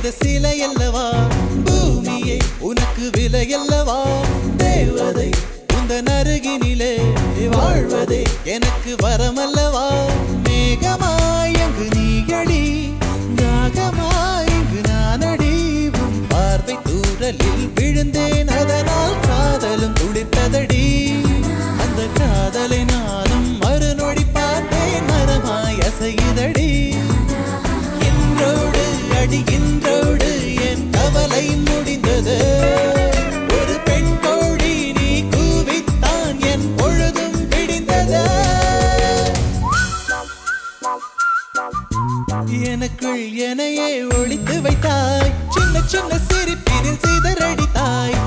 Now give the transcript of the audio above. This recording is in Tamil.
செய்த சிலையல்லவா பூமியே உனக்கு விலையல்லவா தேவதை உந்தன் அருகினிலே வாழ்வதே எனக்கு வரமல்லவா மேகமாய் அங்கு நீயடி தாகமாய் இங்கு நானடி உன் பார்வை தூரலில் விழுந்தேன் அதனால் காதலும் துளிர்த்ததடி அந்த காதலை நானும் மறுநொடி பார்த்தேன் மரமாய் அசையுதடி இன்றோடு அடி இன்றோடு என் கவலை முடிந்தது ஒரு பெண் கோழி நீ கூவித்தான் என் பொழுதும் விடிந்தது எனக்குள் எனையே ஒழித்து வைத்தாய் சின்ன சின்ன சிரிப்பினில் சிதறடித்தாய்